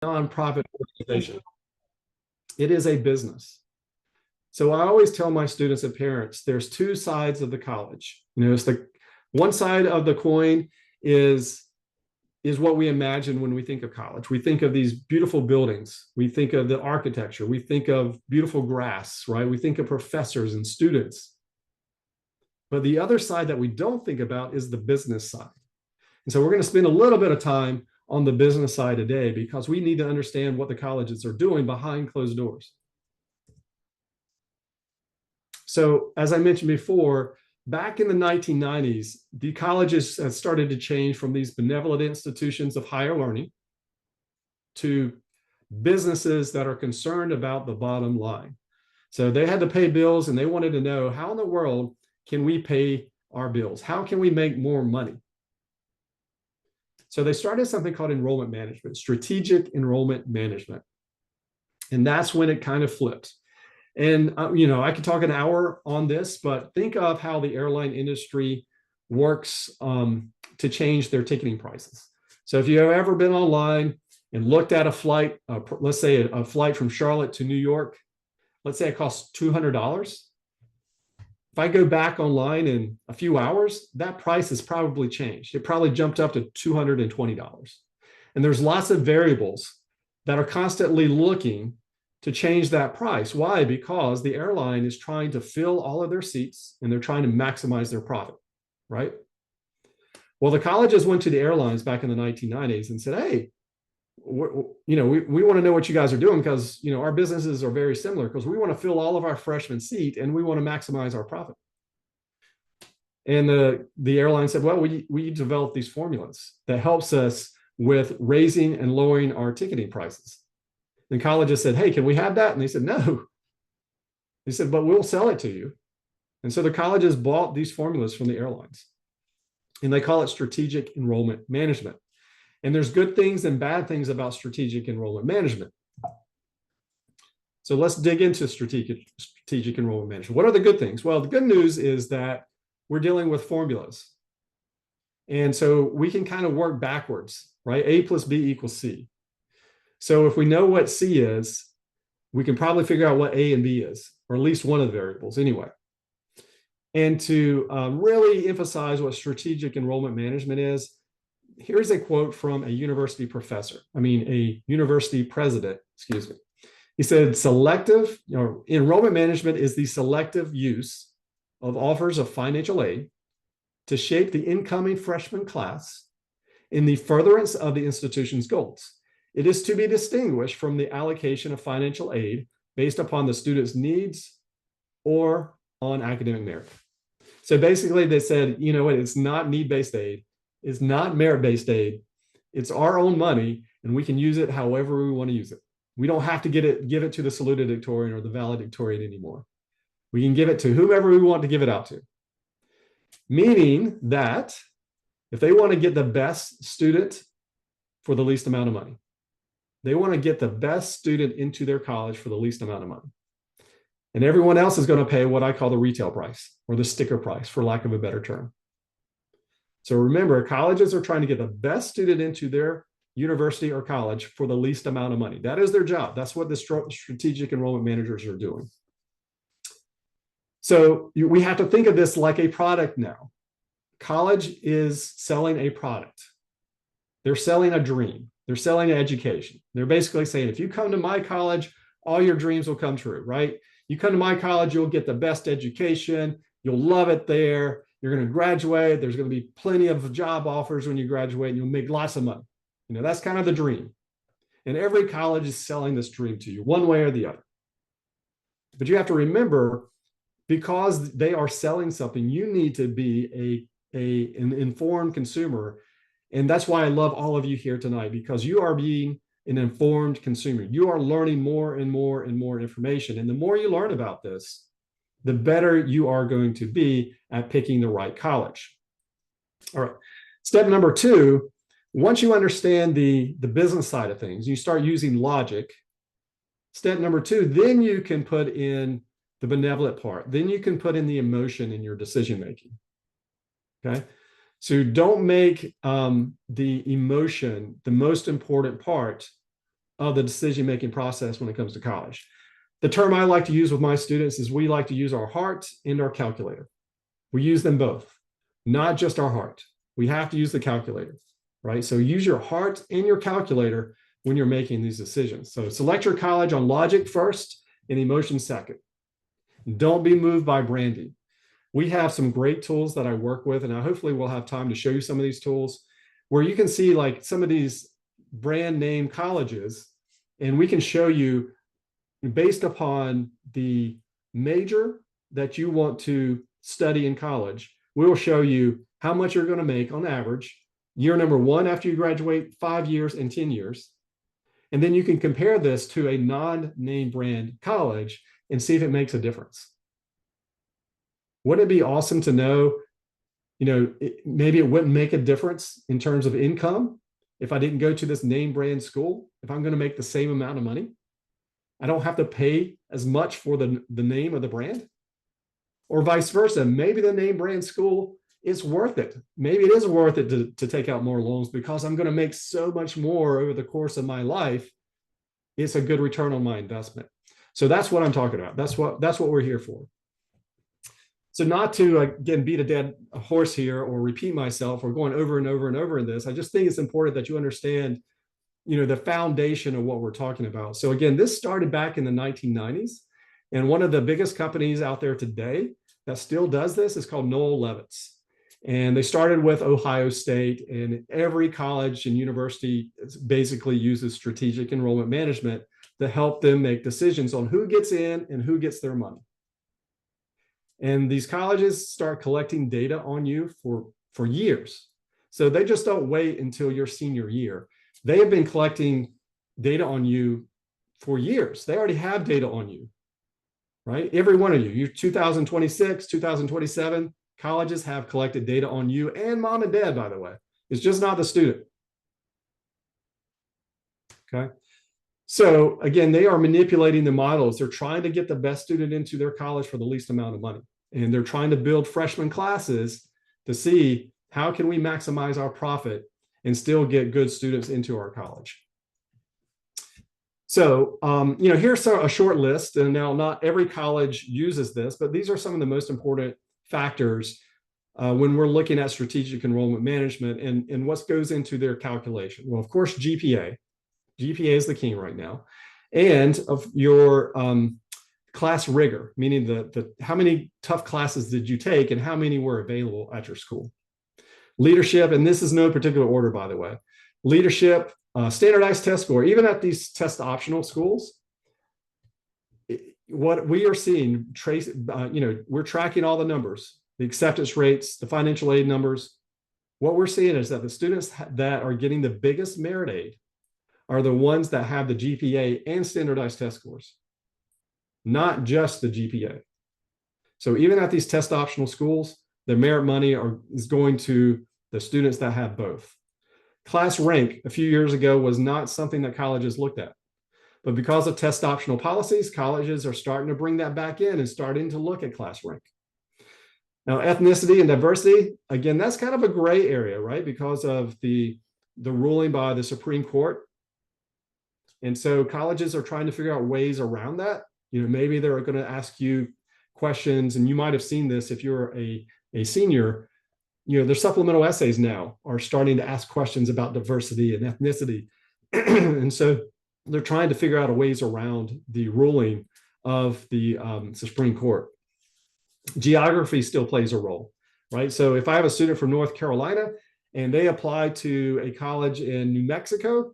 nonprofit organization. It is a business. So I always tell my students and parents, there's two sides of the college. It's the one side of the coin is what we imagine when we think of college. We think of these beautiful buildings. We think of the architecture. We think of beautiful grass, right? We think of professors and students. But the other side that we don't think about is the business side. And so we're going to spend a little bit of time on the business side today because we need to understand what the colleges are doing behind closed doors. So as I mentioned before, back in the 1990s, the colleges had started to change from these benevolent institutions of higher learning to businesses that are concerned about the bottom line. So they had to pay bills and they wanted to know, how in the world can we pay our bills? How can we make more money? So they started something called enrollment management, strategic enrollment management. And that's when it kind of flipped. And, I could talk an hour on this, but think of how the airline industry works to change their ticketing prices. So if you've ever been online and looked at a flight, let's say a flight from Charlotte to New York, let's say it costs $200. If I go back online in a few hours, that price has probably changed. It probably jumped up to $220. And there's lots of variables that are constantly looking to change that price. Why? Because the airline is trying to fill all of their seats and they're trying to maximize their profit, right? Well, the colleges went to the airlines back in the 1990s and said, hey, we want to know what you guys are doing because, our businesses are very similar because we want to fill all of our freshman seat and we want to maximize our profit. And the airline said, well, we developed these formulas that helps us with raising and lowering our ticketing prices. And colleges said, hey, can we have that? And they said, no. They said, but we'll sell it to you. And so the colleges bought these formulas from the airlines. And they call it strategic enrollment management. And there's good things and bad things about strategic enrollment management. So let's dig into strategic enrollment management. What are the good things? Well, the good news is that we're dealing with formulas. And so we can kind of work backwards, right? A plus B equals C. So if we know what C is, we can probably figure out what A and B is, or at least one of the variables anyway. And to really emphasize what strategic enrollment management is, here's a quote from a university president, excuse me. He said, enrollment management is the selective use of offers of financial aid to shape the incoming freshman class in the furtherance of the institution's goals. It is to be distinguished from the allocation of financial aid based upon the student's needs or on academic merit. So basically they said, it's not need-based aid. It's not merit-based aid. It's our own money, and we can use it however we want to use it. We don't have to give it to the salutatorian or the valedictorian anymore. We can give it to whomever we want to give it out to. Meaning that if they want to get the best student for the least amount of money, they want to get the best student into their college for the least amount of money. And everyone else is going to pay what I call the retail price or the sticker price, for lack of a better term. So remember, colleges are trying to get the best student into their university or college for the least amount of money. That is their job. That's what the strategic enrollment managers are doing. So we have to think of this like a product now. College is selling a product. They're selling a dream. They're selling an education. They're basically saying, if you come to my college, all your dreams will come true, right? You come to my college, you'll get the best education. You'll love it there. You're going to graduate. There's going to be plenty of job offers when you graduate, and you'll make lots of money. That's kind of the dream. And every college is selling this dream to you one way or the other. But you have to remember, because they are selling something, you need to be an informed consumer. And that's why I love all of you here tonight, because you are being an informed consumer. You are learning more and more and more information. And the more you learn about this, the better you are going to be at picking the right college. All right. Step number 2, once you understand the business side of things, you start using logic. Step number 2, then you can put in the benevolent part. Then you can put in the emotion in your decision making. Okay. So don't make the emotion the most important part of the decision-making process when it comes to college. The term I like to use with my students is we like to use our heart and our calculator. We use them both, not just our heart. We have to use the calculator, right? So use your heart and your calculator when you're making these decisions. So select your college on logic first and emotion second. Don't be moved by branding. We have some great tools that I work with, and hopefully we'll have time to show you some of these tools where you can see like some of these brand name colleges, and we can show you based upon the major that you want to study in college. We will show you how much you're going to make on average, year number 1 after you graduate, 5 years, and 10 years. And then you can compare this to a non-name brand college and see if it makes a difference. Wouldn't it be awesome to know, maybe it wouldn't make a difference in terms of income if I didn't go to this name brand school, if I'm going to make the same amount of money? I don't have to pay as much for the name of the brand, or vice versa. Maybe the name brand school is worth it. Maybe it is worth it to take out more loans because I'm going to make so much more over the course of my life. It's a good return on my investment. So that's what I'm talking about. That's what we're here for. So not to, again, beat a dead horse here or repeat myself or going over and over and over in this, I just think it's important that you understand, the foundation of what we're talking about. So again, this started back in the 1990s. And one of the biggest companies out there today that still does this is called Noel Levitz. And they started with Ohio State, and every college and university basically uses strategic enrollment management to help them make decisions on who gets in and who gets their money. And these colleges start collecting data on you for years. So they just don't wait until your senior year. They have been collecting data on you for years. They already have data on you, right? Every one of you, you're 2026, 2027, colleges have collected data on you and mom and dad, by the way. It's just not the student. Okay. So again, they are manipulating the models. They're trying to get the best student into their college for the least amount of money. And they're trying to build freshman classes to see how can we maximize our profit and still get good students into our college. So, here's a short list. And now not every college uses this, but these are some of the most important factors when we're looking at strategic enrollment management and what goes into their calculation. Well, of course, GPA. GPA is the king right now. And of your class rigor, meaning the how many tough classes did you take and how many were available at your school. Leadership, and this is no particular order, by the way. Leadership, standardized test score, even at these test optional schools, what we are seeing, we're tracking all the numbers, the acceptance rates, the financial aid numbers. What we're seeing is that the students that are getting the biggest merit aid are the ones that have the GPA and standardized test scores, not just the GPA. So even at these test optional schools, the merit money is going to the students that have both. Class rank a few years ago was not something that colleges looked at. But because of test optional policies, colleges are starting to bring that back in and starting to look at class rank. Now, ethnicity and diversity, again, that's kind of a gray area, right? Because of the ruling by the Supreme Court. And so colleges are trying to figure out ways around that. Maybe they're going to ask you questions, and you might have seen this if you're a senior. Their supplemental essays now are starting to ask questions about diversity and ethnicity. And so they're trying to figure out ways around the ruling of the Supreme Court. Geography still plays a role, right? So if I have a student from North Carolina and they apply to a college in New Mexico,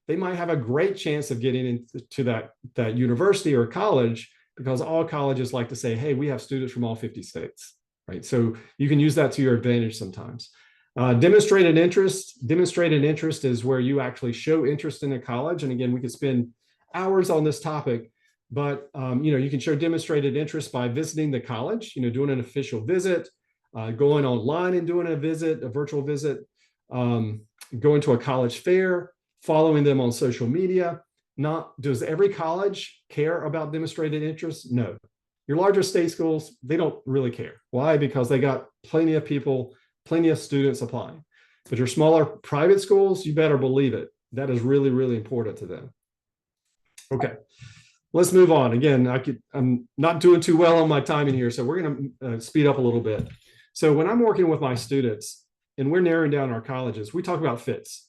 they might have a great chance of getting into that university or college because all colleges like to say, hey, we have students from all 50 states, right? So you can use that to your advantage sometimes. Demonstrated interest is where you actually show interest in a college. And again, we could spend hours on this topic, but you can show demonstrated interest by visiting the college, doing an official visit, going online and doing a virtual visit, going to a college fair, following them on social media. Does every college care about demonstrated interest? No. Your larger state schools, they don't really care. Why? Because they got plenty of people, plenty of students applying. But your smaller private schools, you better believe it. That is really, really important to them. Okay, let's move on. Again, I'm not doing too well on my timing here, so we're going to speed up a little bit. So when I'm working with my students and we're narrowing down our colleges, we talk about fits.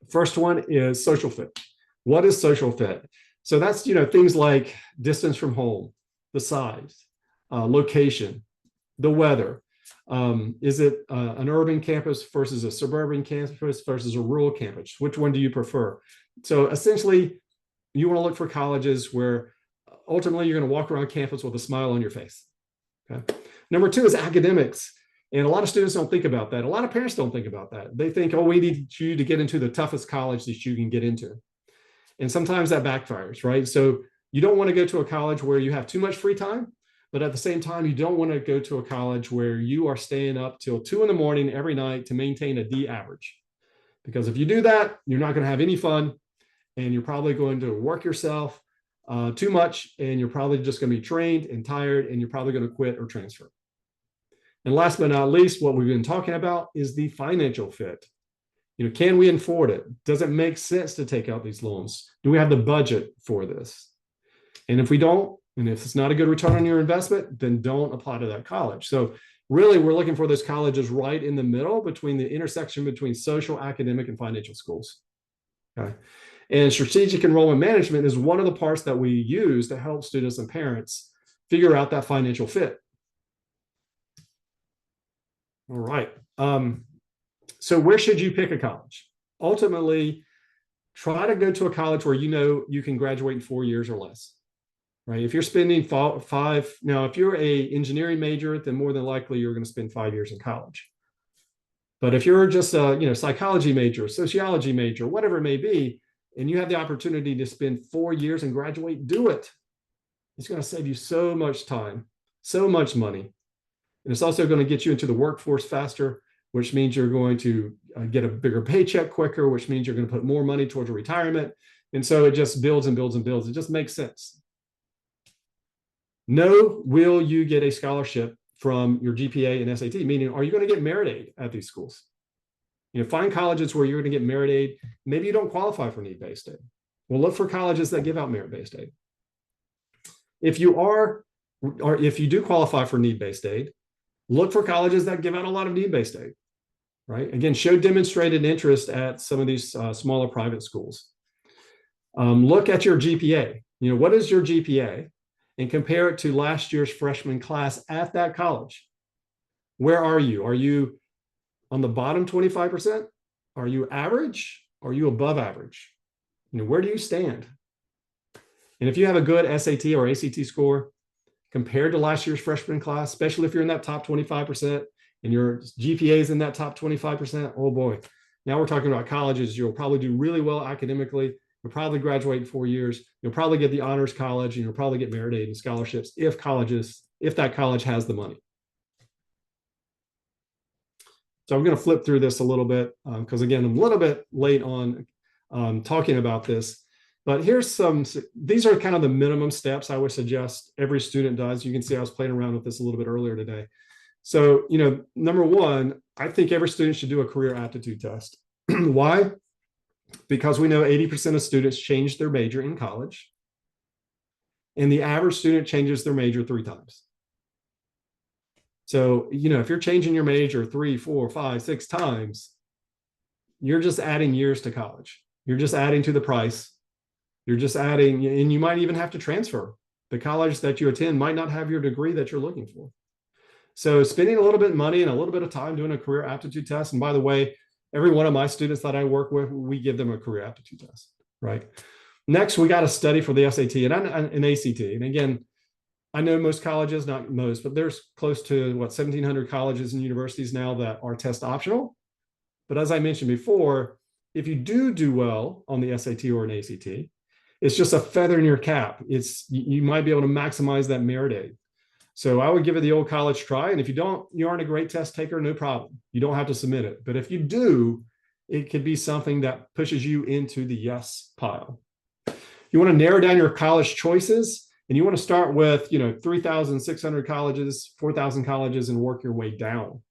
First one is social fit. What is social fit? So that's, things like distance from home, the size, location, the weather. Is it an urban campus versus a suburban campus versus a rural campus? Which one do you prefer? So essentially, you want to look for colleges where ultimately you're going to walk around campus with a smile on your face. Okay. Number two is academics. And a lot of students don't think about that. A lot of parents don't think about that. They think, oh, we need you to get into the toughest college that you can get into. And sometimes that backfires, right? So you don't want to go to a college where you have too much free time, but at the same time, you don't want to go to a college where you are staying up till 2 a.m. every night to maintain a D average. Because if you do that, you're not going to have any fun, and you're probably going to work yourself too much, and you're probably just going to be drained and tired, and you're probably going to quit or transfer. And last but not least, what we've been talking about is the financial fit. Can we afford it? Does it make sense to take out these loans? Do we have the budget for this? And if we don't, and if it's not a good return on your investment, then don't apply to that college. So really, we're looking for those colleges right in the middle between the intersection between social, academic, and financial schools. Okay. And strategic enrollment management is one of the parts that we use to help students and parents figure out that financial fit. All right. So where should you pick a college? Ultimately, try to go to a college where you can graduate in 4 years or less. Right? If you're spending now, if you're a engineering major, then more than likely you're going to spend 5 years in college. But if you're just a psychology major, sociology major, whatever it may be, and you have the opportunity to spend 4 years and graduate, do it. It's going to save you so much time, so much money. And it's also going to get you into the workforce faster, which means you're going to get a bigger paycheck quicker, which means you're going to put more money towards your retirement. And so it just builds and builds and builds. It just makes sense. No, will you get a scholarship from your GPA and SAT? Meaning, are you going to get merit aid at these schools? Find colleges where you're going to get merit aid. Maybe you don't qualify for need-based aid. Well, look for colleges that give out merit-based aid. If you do qualify for need-based aid, look for colleges that give out a lot of need-based aid, right? Again, show demonstrated interest at some of these smaller private schools. Look at your GPA. What is your GPA? And compare it to last year's freshman class at that college. Where are you? Are you on the bottom 25%? Are you average? Are you above average? Where do you stand? And if you have a good SAT or ACT score compared to last year's freshman class, especially if you're in that top 25% and your GPA is in that top 25%, oh boy, now we're talking about colleges. You'll probably do really well academically. You'll probably graduate in 4 years. You'll probably get the honors college, and you'll probably get merit aid and scholarships if that college has the money. So I'm going to flip through this a little bit because, again, I'm a little bit late on talking about this. But these are kind of the minimum steps I would suggest every student does. You can see I was playing around with this a little bit earlier today. So, number one, I think every student should do a career aptitude test. Why? Because we know 80% of students change their major in college, and the average student changes their major 3 times. So, if you're changing your major 3, 4, 5, 6 times, you're just adding years to college. You're just adding to the price. You're just adding, and you might even have to transfer. The college that you attend might not have your degree that you're looking for. So spending a little bit of money and a little bit of time doing a career aptitude test. And by the way, every one of my students that I work with, we give them a career aptitude test, right? Next, we got to study for the SAT and an ACT. And again, I know most colleges, not most, but there's close to 1,700 colleges and universities now that are test optional. But as I mentioned before, if you do well on the SAT or an ACT, it's just a feather in your cap. You might be able to maximize that merit aid. So I would give it the old college try. And if you aren't a great test taker, no problem. You don't have to submit it. But if you do, it could be something that pushes you into the yes pile. You want to narrow down your college choices, and you want to start with 3,600 colleges, 4,000 colleges, and work your way down,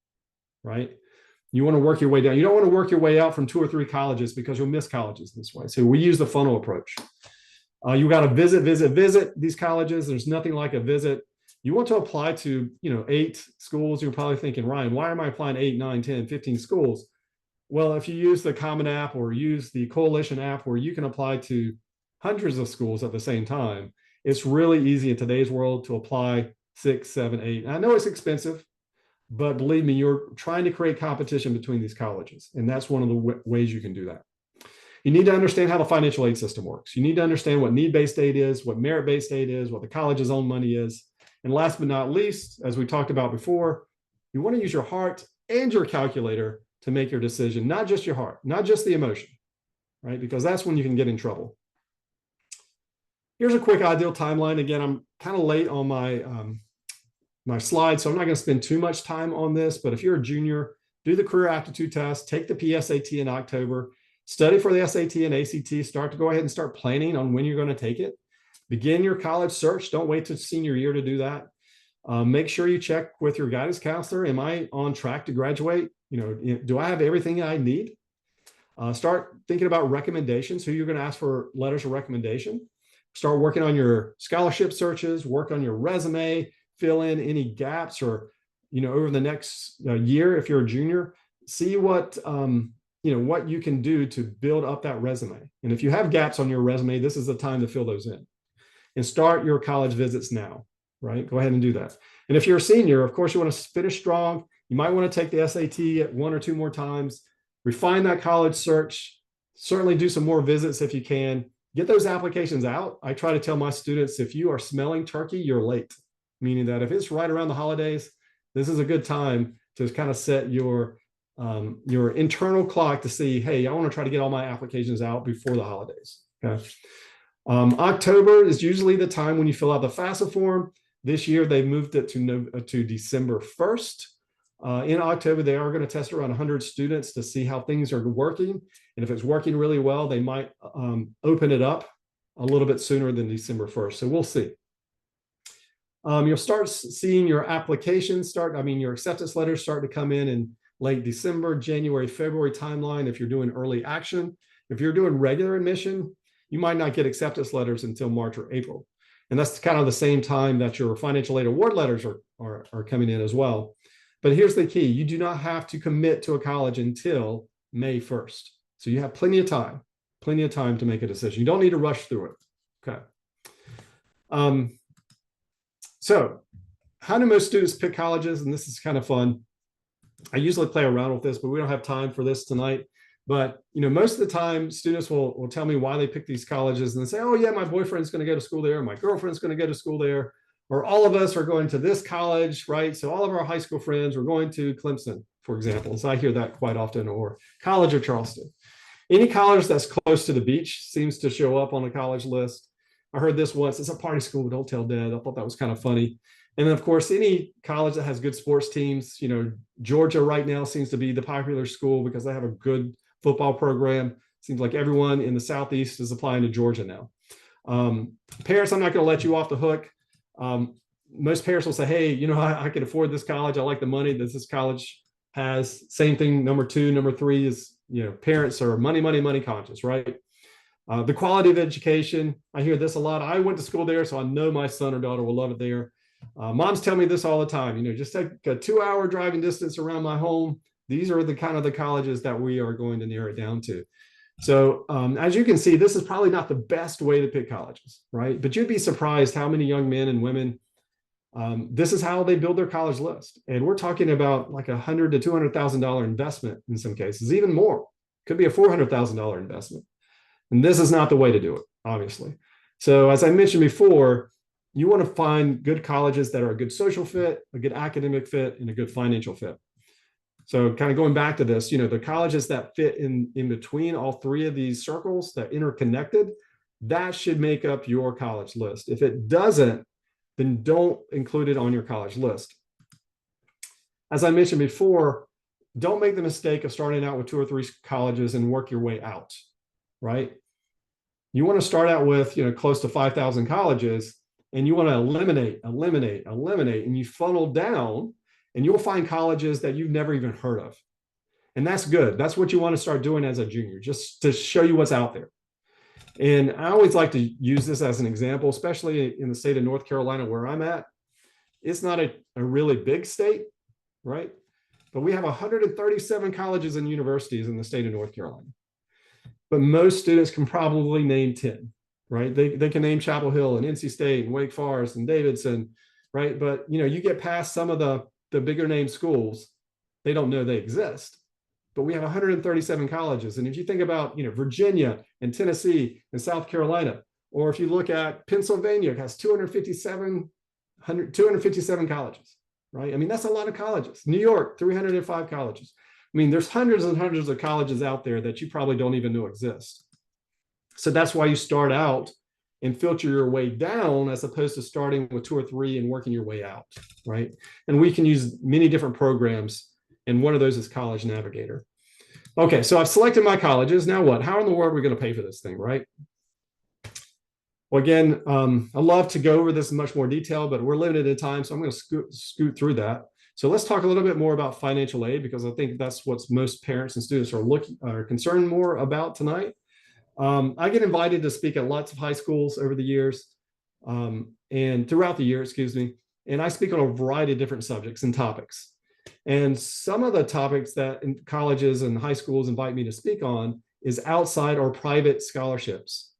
right? You want to work your way down. You don't want to work your way out from 2 or 3 colleges because you'll miss colleges this way. So we use the funnel approach. You got to visit these colleges. There's nothing like a visit. You want to apply to, 8 schools. You're probably thinking, Ryan, why am I applying 8, 9, 10, 15 schools? Well, if you use the Common App or use the Coalition app where you can apply to hundreds of schools at the same time, it's really easy in today's world to apply 6, 7, 8. And I know it's expensive, but believe me, you're trying to create competition between these colleges. And that's one of the ways you can do that. You need to understand how the financial aid system works. You need to understand what need-based aid is, what merit-based aid is, what the college's own money is. And last but not least, as we talked about before, you want to use your heart and your calculator to make your decision, not just your heart, not just the emotion, right? Because that's when you can get in trouble. Here's a quick ideal timeline. Again, I'm kind of late on my slides, so I'm not going to spend too much time on this, but if you're a junior, do the career aptitude test, take the PSAT in October, study for the SAT and ACT, start to go ahead and start planning on when you're going to take it. Begin your college search. Don't wait to senior year to do that. Make sure you check with your guidance counselor. Am I on track to graduate? Do I have everything I need? Start thinking about recommendations, who you're going to ask for letters of recommendation. Start working on your scholarship searches, work on your resume, fill in any gaps or, over the next year, if you're a junior, see what you can do to build up that resume. And if you have gaps on your resume, this is the time to fill those in. And start your college visits now, right? Go ahead and do that. And if you're a senior, of course, you want to finish strong. You might want to take the SAT 1 or 2 more times, refine that college search, certainly do some more visits if you can. Get those applications out. I try to tell my students, if you are smelling turkey, you're late, meaning that if it's right around the holidays, this is a good time to kind of set your internal clock to see, hey, I want to try to get all my applications out before the holidays. Okay. October is usually the time when you fill out the FAFSA form. This year, they moved it to December 1st. In October, they are going to test around 100 students to see how things are working. And if it's working really well, they might open it up a little bit sooner than December 1st. So we'll see. You'll start seeing your applications your acceptance letters start to come in late December, January, February timeline if you're doing early action. If you're doing regular admission, you might not get acceptance letters until March or April. And that's kind of the same time that your financial aid award letters are coming in as well. But here's the key. You do not have to commit to a college until May 1st. So you have plenty of time to make a decision. You don't need to rush through it. Okay. So how do most students pick colleges? And this is kind of fun. I usually play around with this, but we don't have time for this tonight. But most of the time, students will tell me why they pick these colleges, and they say, "Oh yeah, my boyfriend's going to go to school there, my girlfriend's going to go to school there, or all of us are going to this college, right? So all of our high school friends are going to Clemson, for example." So I hear that quite often, or College of Charleston. Any college that's close to the beach seems to show up on the college list. I heard this once. It's a party school, don't tell dad. I thought that was kind of funny. And then, of course, any college that has good sports teams, Georgia right now seems to be the popular school because they have a good football program. Seems like everyone in the Southeast is applying to Georgia now. Parents, I'm not going to let you off the hook. Most parents will say, hey, I can afford this college. I like the money that this college has. Same thing, number 2, number 3 is, parents are money conscious, right? The quality of education, I hear this a lot. I went to school there, so I know my son or daughter will love it there. Moms tell me this all the time, just take a 2-hour driving distance around my home. These are the kind of the colleges that we are going to narrow it down to. So as you can see, this is probably not the best way to pick colleges, right? But you'd be surprised how many young men and women, this is how they build their college list. And we're talking about like $100,000 to $200,000 investment in some cases, even more. Could be a $400,000 investment. And this is not the way to do it, obviously. So as I mentioned before, you want to find good colleges that are a good social fit, a good academic fit, and a good financial fit. So kind of going back to this, the colleges that fit in between all 3 of these circles, that interconnected, that should make up your college list. If it doesn't, then don't include it on your college list. As I mentioned before, don't make the mistake of starting out with 2 or 3 colleges and work your way out, right? You want to start out with, close to 5,000 colleges, and you want to eliminate, and you funnel down, and you'll find colleges that you've never even heard of. And that's good. That's what you want to start doing as a junior, just to show you what's out there. And I always like to use this as an example, especially in the state of North Carolina where I'm at. It's not a really big state, right? But we have 137 colleges and universities in the state of North Carolina. But most students can probably name 10, right? They can name Chapel Hill and NC State and Wake Forest and Davidson, right? But you get past some of the bigger name schools, they don't know they exist. But we have 137 colleges. And if you think about Virginia and Tennessee and South Carolina, or if you look at Pennsylvania, it has 257 colleges, right? I mean, that's a lot of colleges. New York, 305 colleges. I mean, there's hundreds and hundreds of colleges out there that you probably don't even know exist. So that's why you start out and filter your way down as opposed to starting with 2 or 3 and working your way out, right? And we can use many different programs, and one of those is College Navigator. Okay, so I've selected my colleges. Now what? How in the world are we going to pay for this thing, right? Well, again, I love to go over this in much more detail, but we're limited in time, so I'm going to scoot through that. So let's talk a little bit more about financial aid, because I think that's what most parents and students are concerned more about tonight. I get invited to speak at lots of high schools over the years, and throughout the year, excuse me, and I speak on a variety of different subjects and topics. And some of the topics that colleges and high schools invite me to speak on is outside or private scholarships.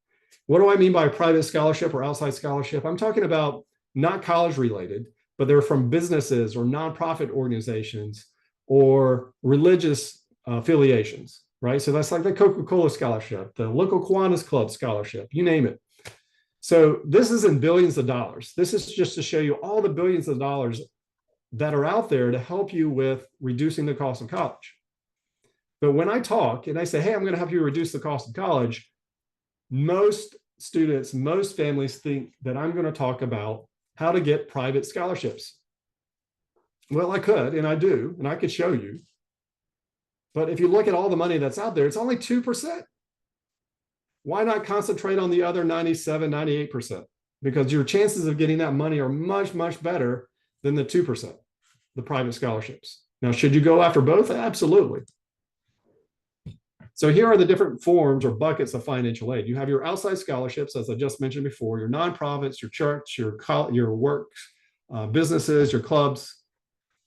What do I mean by private scholarship or outside scholarship? I'm talking about not college related, but they're from businesses or nonprofit organizations or religious affiliations, right? So that's like the Coca-Cola scholarship, the local Kiwanis Club scholarship, you name it. So this is in billions of dollars. This is just to show you all the billions of dollars that are out there to help you with reducing the cost of college. But when I talk and I say, hey, I'm going to help you reduce the cost of college, most students, most families think that I'm going to talk about how to get private scholarships. Well, I could, and I do, and I could show you. But if you look at all the money that's out there, it's only 2%. Why not concentrate on the other 97, 98%? Because your chances of getting that money are much, much better than the 2%, the private scholarships. Now, should you go after both? Absolutely. So here are the different forms or buckets of financial aid. You have your outside scholarships, as I just mentioned before, your nonprofits, your church, your work, businesses, your clubs.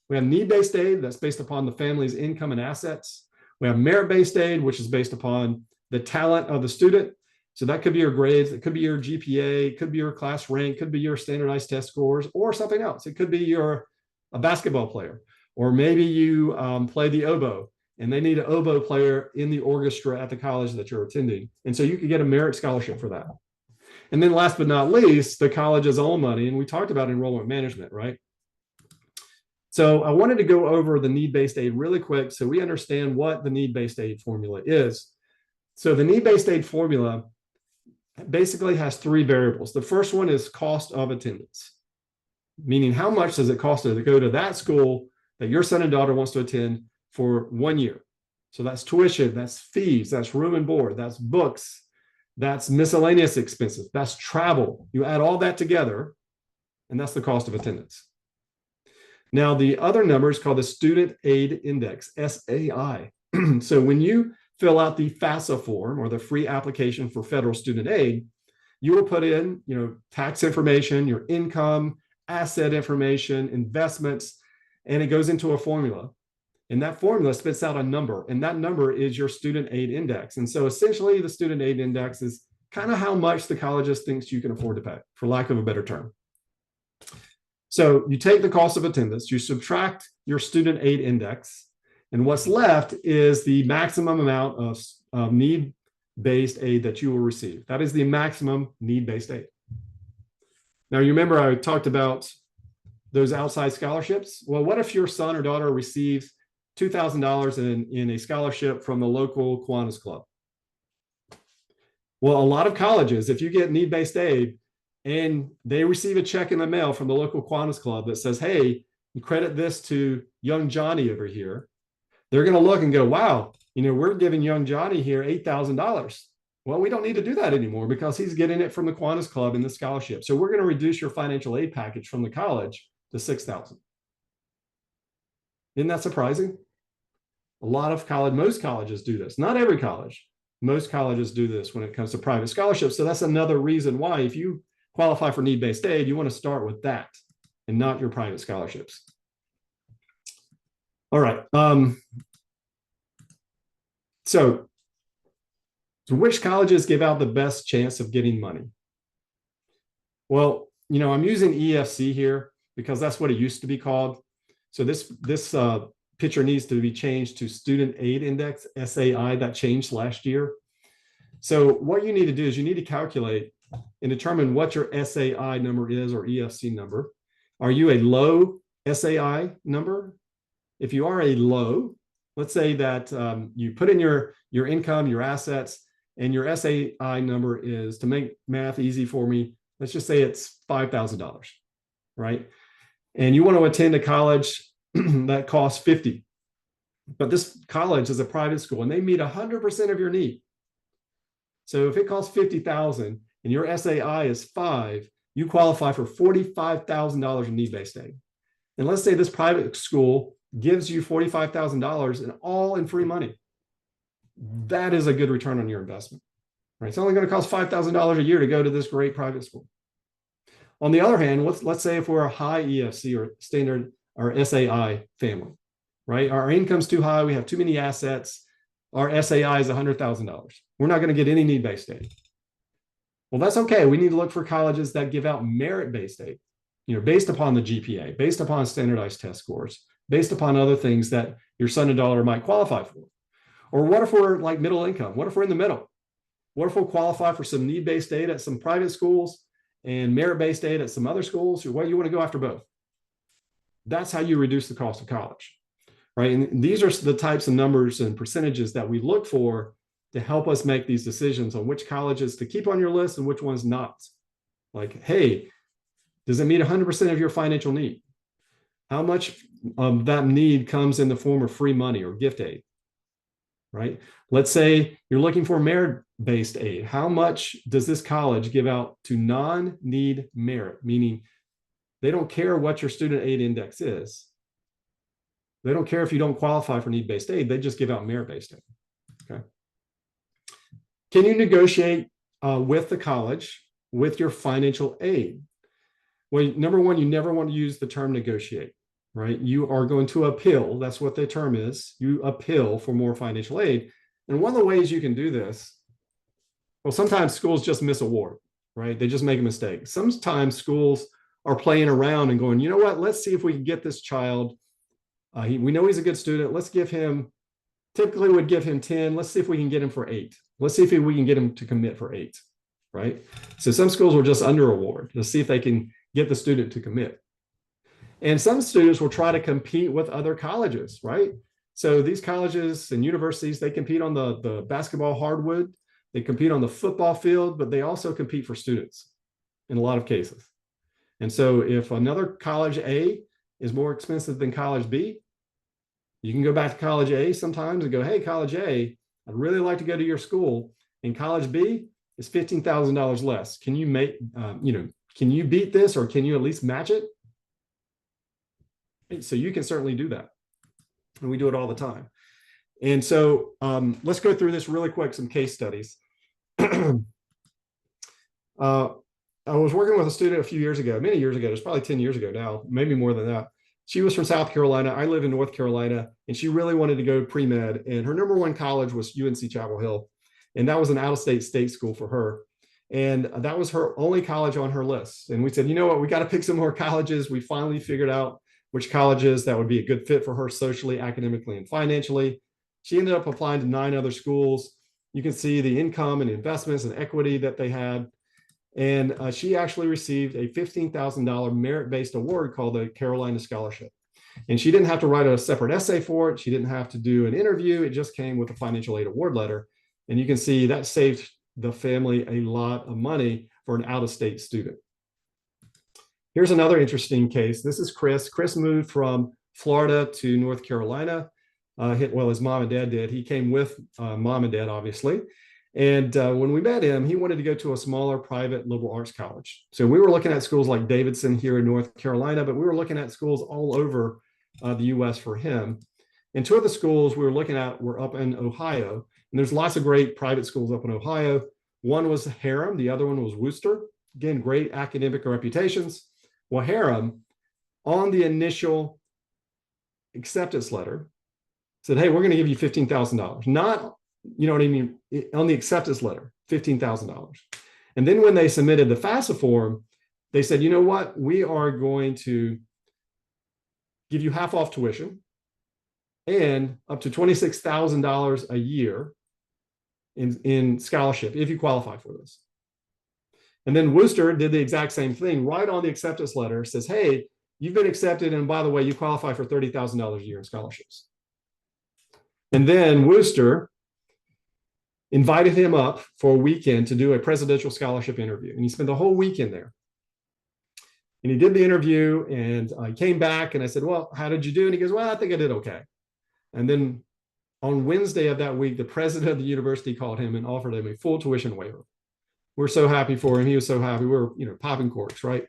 We have need-based aid that's based upon the family's income and assets. We have merit-based aid, which is based upon the talent of the student. So that could be your grades, it could be your GPA, it could be your class rank, could be your standardized test scores, or something else. It could be you're a basketball player, or maybe you play the oboe, and they need an oboe player in the orchestra at the college that you're attending. And so you could get a merit scholarship for that. And then last but not least, the college's own money. And we talked about enrollment management, right? So I wanted to go over the need-based aid really quick so we understand what the need-based aid formula is. So the need-based aid formula basically has 3 variables. The first one is cost of attendance, meaning how much does it cost to go to that school that your son and daughter wants to attend for 1 year. So that's tuition, that's fees, that's room and board, that's books, that's miscellaneous expenses, that's travel. You add all that together, and that's the cost of attendance. Now, the other number is called the Student Aid Index, SAI. So when you fill out the FAFSA form, or the free application for federal student aid, you will put in, tax information, your income, asset information, investments, and it goes into a formula. And that formula spits out a number, and that number is your student aid index. And so essentially the student aid index is kind of how much the colleges thinks you can afford to pay, for lack of a better term. So you take the cost of attendance, you subtract your student aid index, and what's left is the maximum amount of need-based aid that you will receive. That is the maximum need-based aid. Now, you remember I talked about those outside scholarships? Well, what if your son or daughter receives $2,000 in a scholarship from the local Kiwanis Club? Well, a lot of colleges, if you get need-based aid and they receive a check in the mail from the local Kiwanis Club that says, hey, you credit this to young Johnny over here, they're going to look and go, wow, we're giving young Johnny here $8,000. Well, we don't need to do that anymore because he's getting it from the Kiwanis Club in the scholarship. So we're going to reduce your financial aid package from the college to $6,000. Isn't that surprising? Most colleges do this. Not every college, Most colleges do this when it comes to private scholarships. So that's another reason why, if you qualify for need-based aid, you want to start with that and not your private scholarships. All right. So which colleges give out the best chance of getting money? Well, I'm using EFC here because that's what it used to be called. So this picture needs to be changed to Student Aid Index, SAI, that changed last year. So what you need to do is you need to calculate and determine what your SAI number is, or EFC number. Are you a low SAI number? If you are a low, let's say that you put in your income, your assets, and your SAI number is, to make math easy for me, let's just say it's $5,000, right? And you want to attend a college that costs $50,000. But this college is a private school and they meet 100% of your need. So if it costs $50,000 and your SAI is 5, you qualify for $45,000 in need-based aid. And let's say this private school gives you $45,000 and all in free money. That is a good return on your investment, right? It's only going to cost $5,000 a year to go to this great private school. On the other hand, let's say if we're a high EFC or standard or SAI family, right? Our income's too high, we have too many assets, our SAI is $100,000. We're not going to get any need-based aid. Well, that's okay. We need to look for colleges that give out merit-based aid, based upon the GPA, based upon standardized test scores, based upon other things that your son and daughter might qualify for. Or what if we're like middle income? What if we're in the middle? What if we'll qualify for some need-based aid at some private schools and merit-based aid at some other schools? Well, you want to go after both. That's how you reduce the cost of college, right? And these are the types of numbers and percentages that we look for to help us make these decisions on which colleges to keep on your list and which ones not. Like, hey, does it meet 100% of your financial need? How much of that need comes in the form of free money or gift aid, right? Let's say you're looking for merit-based aid. How much does this college give out to non-need merit? Meaning they don't care what your student aid index is. They don't care if you don't qualify for need-based aid. They just give out merit-based aid, okay? Can you negotiate with the college with your financial aid? Well, number one, you never want to use the term negotiate, right? You are going to appeal. That's what the term is. You appeal for more financial aid. And one of the ways you can do this, well, sometimes schools just miss a award, right? They just make a mistake. Sometimes schools are playing around and going, you know what, let's see if we can get this child. We know he's a good student. Let's give him, typically would give him 10. Let's see if we can get him for 8. Let's see if we can get him to commit for 8, right? So some schools will just under award to see if they can get the student to commit. And some students will try to compete with other colleges, right? So these colleges and universities, they compete on the basketball hardwood, they compete on the football field, but they also compete for students in a lot of cases. And so if another college A is more expensive than college B, you can go back to college A sometimes and go, hey, college A, I'd really like to go to your school. And college B is $15,000 less. Can you make, can you beat this, or can you at least match it? So you can certainly do that. And we do it all the time. And so let's go through this really quick, some case studies. I was working with a student a few years ago, many years ago, it's probably 10 years ago now, maybe more than that. She was from South Carolina. I live in North Carolina, and she really wanted to go pre-med. And her number one college was UNC Chapel Hill. And that was an out-of-state state school for her. And that was her only college on her list. And we said, you know what, we got to pick some more colleges. We finally figured out which colleges that would be a good fit for her socially, academically, and financially. She ended up applying to 9 other schools. You can see the income and investments and equity that they had. And she actually received a $15,000 merit-based award called the Carolina Scholarship. And she didn't have to write a separate essay for it. She didn't have to do an interview. It just came with a financial aid award letter. And you can see that saved the family a lot of money for an out-of-state student. Here's another interesting case. This is Chris. Chris moved from Florida to North Carolina. Well, his mom and dad did. He came with mom and dad, obviously. And when we met him, he wanted to go to a smaller private liberal arts college. So we were looking at schools like Davidson here in North Carolina, but we were looking at schools all over the US for him. And 2 of the schools we were looking at were up in Ohio. And there's lots of great private schools up in Ohio. One was Harem, the other one was Worcester. Again, great academic reputations. Well, Harem, on the initial acceptance letter, said, hey, we're going to give you $15,000. Not, you know what I mean, on the acceptance letter, $15,000. And then when they submitted the FAFSA form, they said, you know what, we are going to give you half off tuition and up to $26,000 a year in scholarship if you qualify for this. And then Worcester did the exact same thing. Right on the acceptance letter says, hey, you've been accepted, and by the way, you qualify for $30,000 a year in scholarships. And then Worcester invited him up for a weekend to do a presidential scholarship interview. And he spent the whole weekend there. And he did the interview, and I came back and I said, well, how did you do? And he goes, well, I think I did okay. And then on Wednesday of that week, the president of the university called him and offered him a full tuition waiver. We're so happy for him. He was so happy. We were, popping corks, right?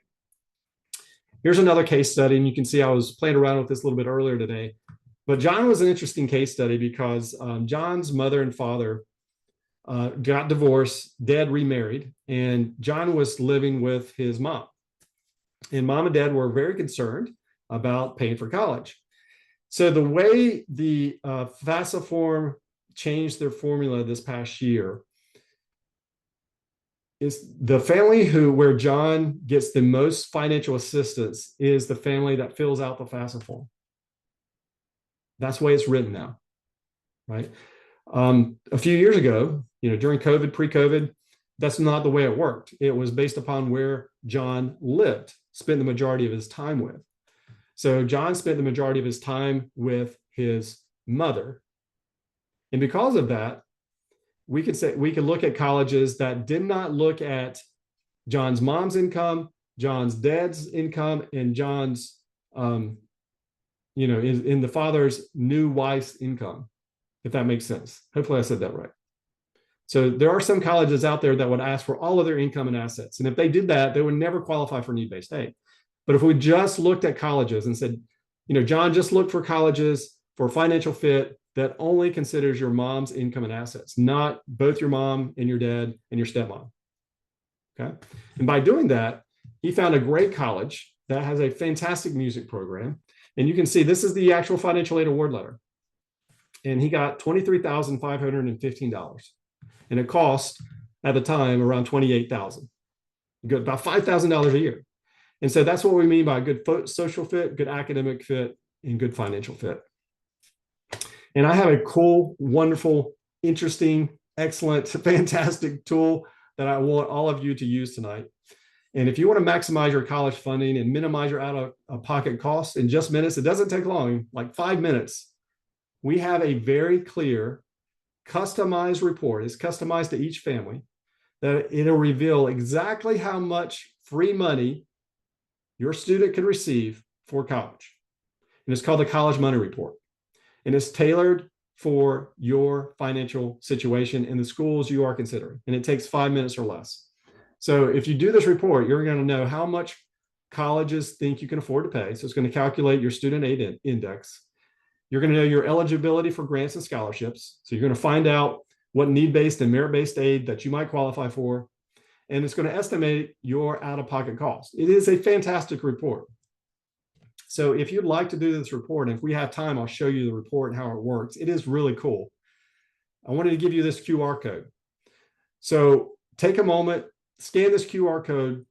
Here's another case study. And you can see I was playing around with this a little bit earlier today. But John was an interesting case study because John's mother and father got divorced, dad remarried, and John was living with his mom. And mom and dad were very concerned about paying for college. So the way the FAFSA form changed their formula this past year is the family where John gets the most financial assistance is the family that fills out the FAFSA form. That's the way it's written now, right? A few years ago, during COVID, pre-COVID, that's not the way it worked. It was based upon where John lived, spent the majority of his time with. So John spent the majority of his time with his mother. And because of that, we could look at colleges that did not look at John's mom's income, John's dad's income, and John's, in the father's new wife's income, if that makes sense. Hopefully I said that right. So there are some colleges out there that would ask for all of their income and assets. And if they did that, they would never qualify for need-based aid. But if we just looked at colleges and said, John, just look for colleges for financial fit that only considers your mom's income and assets, not both your mom and your dad and your stepmom. Okay. And by doing that, he found a great college that has a fantastic music program. And you can see this is the actual financial aid award letter. And he got $23,515. And it cost at the time around $28,000. Good, about $5,000 a year. And so that's what we mean by a good social fit, good academic fit, and good financial fit. And I have a cool, wonderful, interesting, excellent, fantastic tool that I want all of you to use tonight. And if you want to maximize your college funding and minimize your out-of-pocket costs in just minutes, it doesn't take long, like 5 minutes. We have a very clear, customized report. It's customized to each family that it'll reveal exactly how much free money your student can receive for college. And it's called the College Money Report. And it's tailored for your financial situation in the schools you are considering. And it takes 5 minutes or less. So if you do this report, you're going to know how much colleges think you can afford to pay. So it's going to calculate your student aid index. You're going to know your eligibility for grants and scholarships. So you're going to find out what need-based and merit-based aid that you might qualify for. And it's going to estimate your out-of-pocket costs. It is a fantastic report. So if you'd like to do this report, and if we have time, I'll show you the report and how it works. It is really cool. I wanted to give you this QR code. So take a moment, scan this QR code.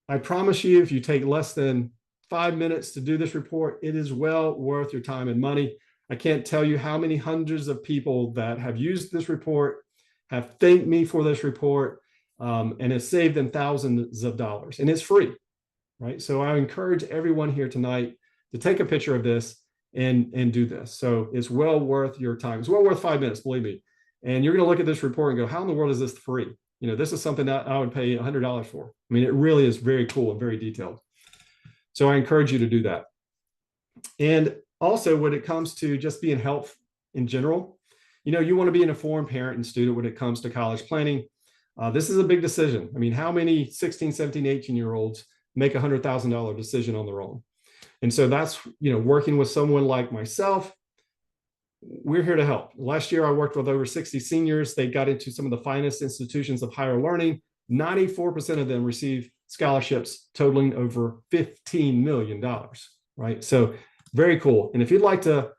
I promise you, if you take less than 5 minutes to do this report, it is well worth your time and money. I can't tell you how many hundreds of people that have used this report have thanked me for this report, and it's saved them thousands of dollars, and it's free, right? So I encourage everyone here tonight to take a picture of this and do this. So it's well worth your time. It's well worth 5 minutes, believe me. And you're going to look at this report and go, how in the world is this free? This is something that I would pay $100 for. I mean, it really is very cool and very detailed. So I encourage you to do that. And also when it comes to just being health in general, you want to be an informed parent and student when it comes to college planning. This is a big decision. I mean, how many 16, 17, 18-year-olds make a $100,000 decision on their own? And so that's, working with someone like myself, we're here to help. Last year, I worked with over 60 seniors. They got into some of the finest institutions of higher learning. 94% of them receive scholarships totaling over $15 million, right? So very cool. And if you'd like to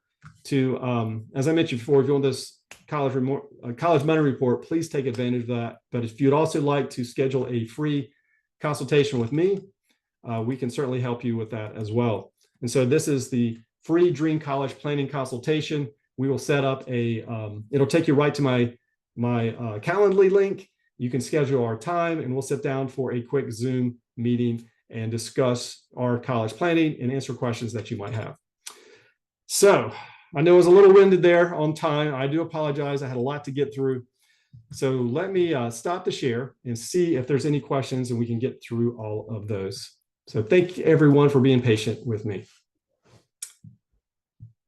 as I mentioned before, if you want this college money report, please take advantage of that. But if you'd also like to schedule a free consultation with me, we can certainly help you with that as well. And so this is the free Dream College Planning Consultation. We will set up it'll take you right to my Calendly link. You can schedule our time and we'll sit down for a quick Zoom meeting and discuss our college planning and answer questions that you might have. So I know it was a little winded there on time. I do apologize. I had a lot to get through. So let me stop the share and see if there's any questions and we can get through all of those. So thank you everyone for being patient with me.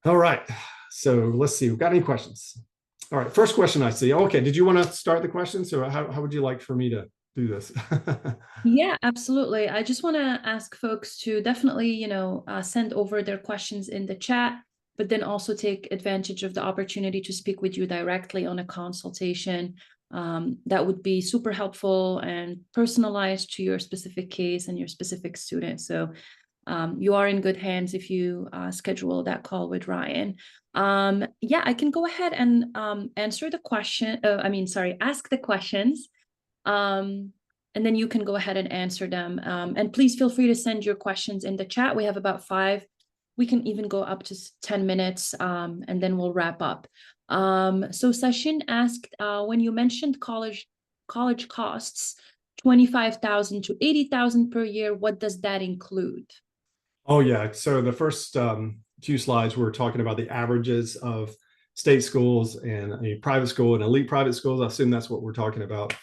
All right. So let's see. We've got any questions? All right. First question I see. Okay. Did you want to start the questions or how would you like for me to do this? Yeah, absolutely. I just want to ask folks to definitely, send over their questions in the chat, but then also take advantage of the opportunity to speak with you directly on a consultation. That would be super helpful and personalized to your specific case and your specific student. So you are in good hands if you schedule that call with Ryan. Yeah, I can go ahead and answer the question. Ask the questions. And then you can go ahead and answer them. And please feel free to send your questions in the chat. We have about 5. We can even go up to 10 minutes and then we'll wrap up. So Sachin asked, when you mentioned college costs, 25,000 to 80,000 per year, what does that include? Oh yeah. So the first few slides, we're talking about the averages of state schools and a private school and elite private schools. I assume that's what we're talking about.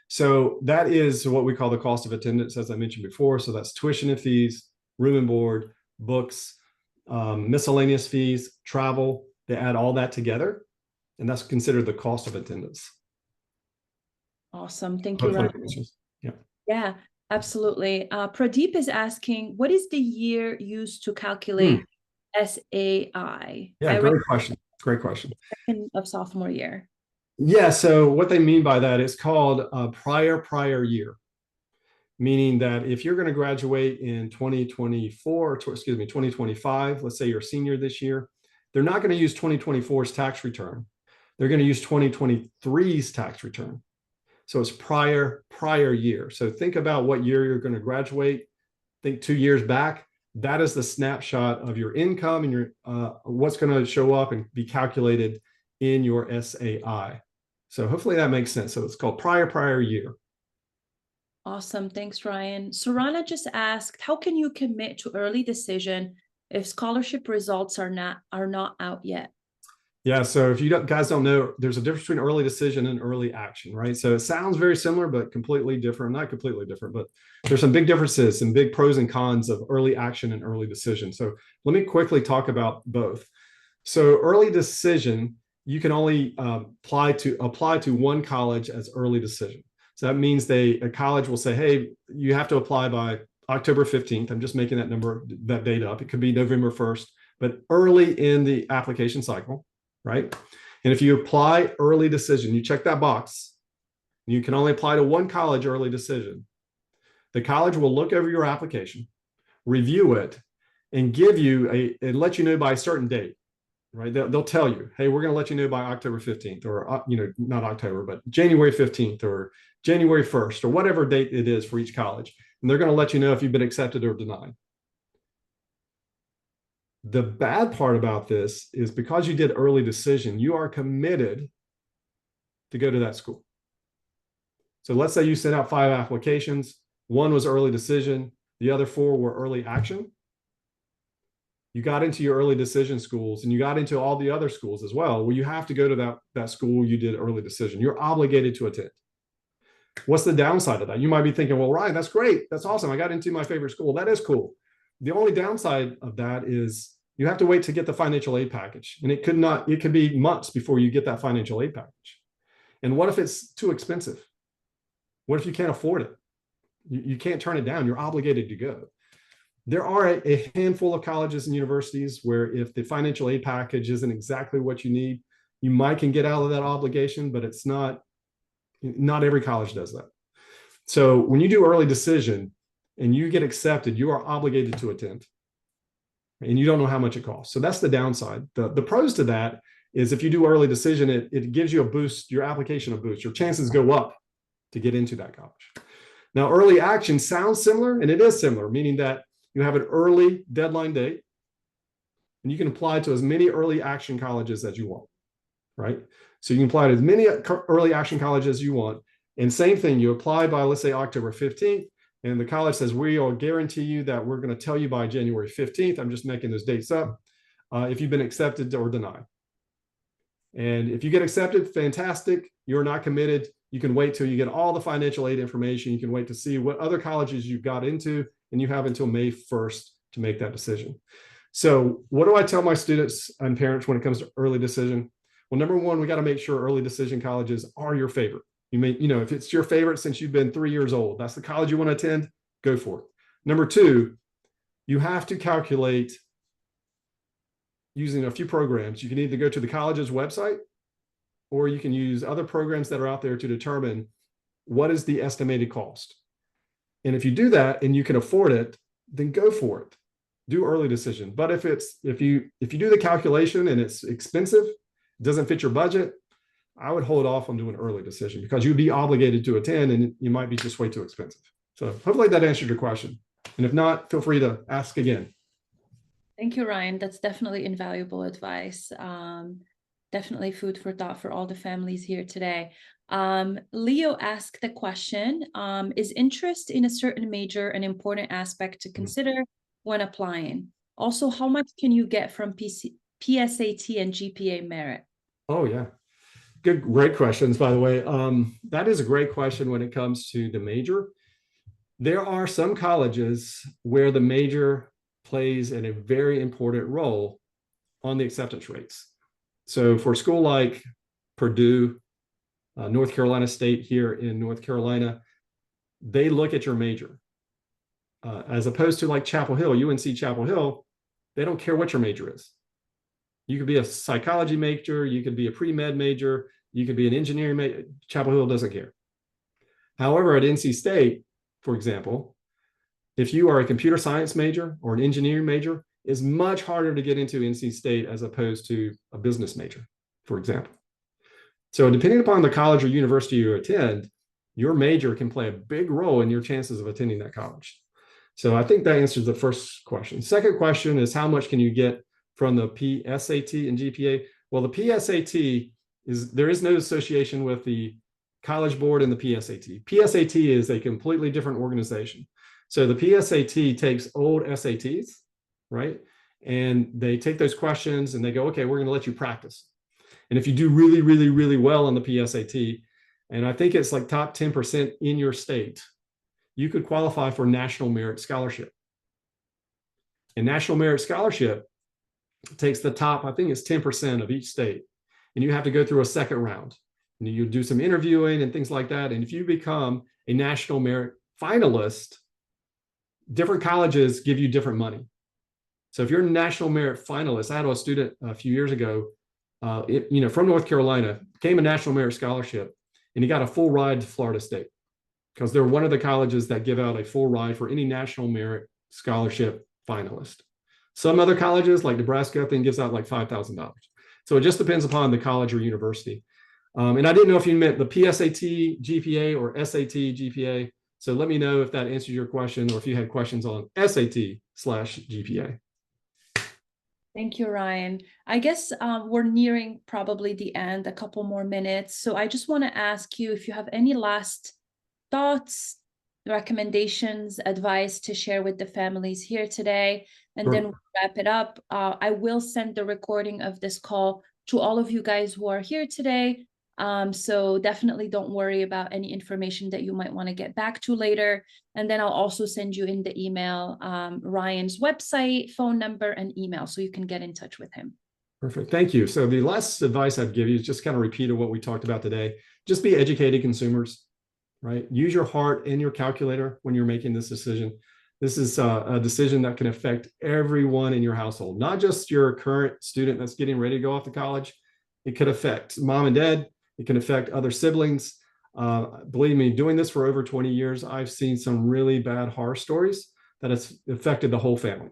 So that is what we call the cost of attendance, as I mentioned before. So that's tuition and fees, room and board, books, miscellaneous fees, travel. They add all that together, and that's considered the cost of attendance. Awesome. Thank you, Ryan. Yeah. Yeah, absolutely. Pradeep is asking, what is the year used to calculate SAI? Yeah, great question. Great question. Second of sophomore year. Yeah, so what they mean by that is called prior year, meaning that if you're going to graduate in 2025, let's say you're a senior this year, they're not going to use 2024's tax return. They're going to use 2023's tax return. So it's prior year. So think about what year you're going to graduate. Think 2 years back. That is the snapshot of your income and your what's going to show up and be calculated in your SAI. So hopefully that makes sense. So it's called prior year. Awesome. Thanks, Ryan. Surana just asked, how can you commit to early decision if scholarship results are not out yet? Yeah, so if you guys don't know, there's a difference between early decision and early action, right? So it sounds very similar, but completely different. Not completely different, but there's some big differences, some big pros and cons of early action and early decision. So let me quickly talk about both. So early decision, you can only apply to one college as early decision. So that means a college will say, hey, you have to apply by October 15th. I'm just making that date up. It could be November 1st, but early in the application cycle, right? And if you apply early decision, you check that box, you can only apply to one college early decision. The college will look over your application, review it, and give you and let you know by a certain date. Right? They'll tell you, hey, we're going to let you know by October 15th or, not October, but January 15th or January 1st or whatever date it is for each college. And they're going to let you know if you've been accepted or denied. The bad part about this is because you did early decision, you are committed to go to that school. So let's say you sent out 5 applications. 1 was early decision. The other 4 were early action. You got into your early decision schools and you got into all the other schools as well. Well, you have to go to that school you did early decision. You're obligated to attend. What's the downside of that? You might be thinking, well, Ryan, that's great. That's awesome. I got into my favorite school. That is cool. The only downside of that is you have to wait to get the financial aid package. And it could be months before you get that financial aid package. And what if it's too expensive? What if you can't afford it? You can't turn it down. You're obligated to go. There are a handful of colleges and universities where if the financial aid package isn't exactly what you need, you might can get out of that obligation, but it's not every college does that. So when you do early decision and you get accepted, you are obligated to attend. And you don't know how much it costs. So that's the downside. The pros to that is if you do early decision, it gives you a boost, your application a boost. Your chances go up to get into that college. Now, early action sounds similar, and it is similar, meaning that you have an early deadline date, and you can apply to as many early action colleges as you want, right? So you can apply to as many early action colleges as you want. And same thing, you apply by, let's say, October 15th, and the college says, we will guarantee you that we're going to tell you by January 15th. I'm just making those dates up. If you've been accepted or denied. And if you get accepted, fantastic. You're not committed. You can wait till you get all the financial aid information. You can wait to see what other colleges you've got into, and you have until May 1st to make that decision. So what do I tell my students and parents when it comes to early decision? Well, number one, we got to make sure early decision colleges are your favorite. If it's your favorite since you've been 3 years old, that's the college you want to attend, go for it. Number two, you have to calculate using a few programs. You can either go to the college's website, or you can use other programs that are out there to determine what is the estimated cost. And if you do that and you can afford it, then go for it. Do early decision. But if you do the calculation and it's expensive, doesn't fit your budget, I would hold off on doing early decision because you'd be obligated to attend and you might be just way too expensive. So hopefully that answered your question. And if not, feel free to ask again. Thank you, Ryan. That's definitely invaluable advice. Definitely food for thought for all the families here today. Leo asked the question, is interest in a certain major an important aspect to consider when applying? Also, how much can you get from PSAT and GPA merit? Oh, yeah. Great questions, by the way. That is a great question when it comes to the major. There are some colleges where the major plays a very important role on the acceptance rates. So for a school like Purdue, North Carolina State here in North Carolina, they look at your major. As opposed to like Chapel Hill, UNC Chapel Hill, they don't care what your major is. You could be a psychology major, you could be a pre-med major, you could be an engineering major. Chapel Hill doesn't care. However, at NC State, for example, if you are a computer science major or an engineering major, it's much harder to get into NC State as opposed to a business major, for example. So depending upon the college or university you attend, your major can play a big role in your chances of attending that college. So I think that answers the first question. Second question is how much can you get from the PSAT and GPA? Well, the PSAT there is no association with the College Board and the PSAT. PSAT is a completely different organization. So the PSAT takes old SATs, right? And they take those questions and they go, okay, we're going to let you practice. And if you do really, really, really well on the PSAT, and I think it's like top 10% in your state, you could qualify for National Merit Scholarship. And National Merit Scholarship takes the top, I think it's 10% of each state. And you have to go through a second round. And you do some interviewing and things like that. And if you become a National Merit finalist, different colleges give you different money. So if you're a National Merit finalist, I had a student a few years ago, from North Carolina, became a National Merit Scholarship, and he got a full ride to Florida State because they're one of the colleges that give out a full ride for any National Merit Scholarship finalist. Some other colleges, like Nebraska, I think gives out like $5,000. So it just depends upon the college or university. And I didn't know if you meant the PSAT GPA or SAT GPA. So let me know if that answers your question or if you had questions on SAT/GPA. Thank you, Ryan. I guess we're nearing probably the end, a couple more minutes. So I just want to ask you if you have any last thoughts, recommendations, advice to share with the families here today, and then we'll wrap it up. I will send the recording of this call to all of you guys who are here today. So definitely don't worry about any information that you might want to get back to later. And then I'll also send you in the email Ryan's website, phone number, and email so you can get in touch with him. Perfect. Thank you. So the last advice I'd give you is just kind of repeated what we talked about today. Just be educated consumers, right? Use your heart and your calculator when you're making this decision. This is a decision that can affect everyone in your household, not just your current student that's getting ready to go off to college. It could affect mom and dad. It can affect other siblings. Believe me, doing this for over 20 years, I've seen some really bad horror stories that has affected the whole family.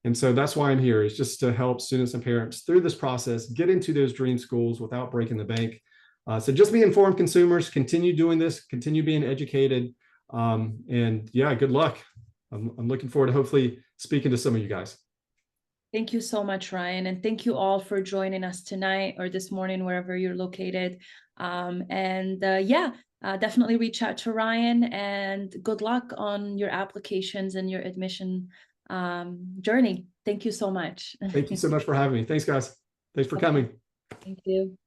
And so that's why I'm here, is just to help students and parents through this process get into those dream schools without breaking the bank. So just be informed consumers, continue doing this, continue being educated. And yeah, good luck. I'm looking forward to hopefully speaking to some of you guys. Thank you so much, Ryan. And thank you all for joining us tonight or this morning, wherever you're located. Definitely reach out to Ryan, and good luck on your applications and your admission journey. Thank you so much. Thank you so much for having me. Thanks, guys. Thanks for coming. Thank you.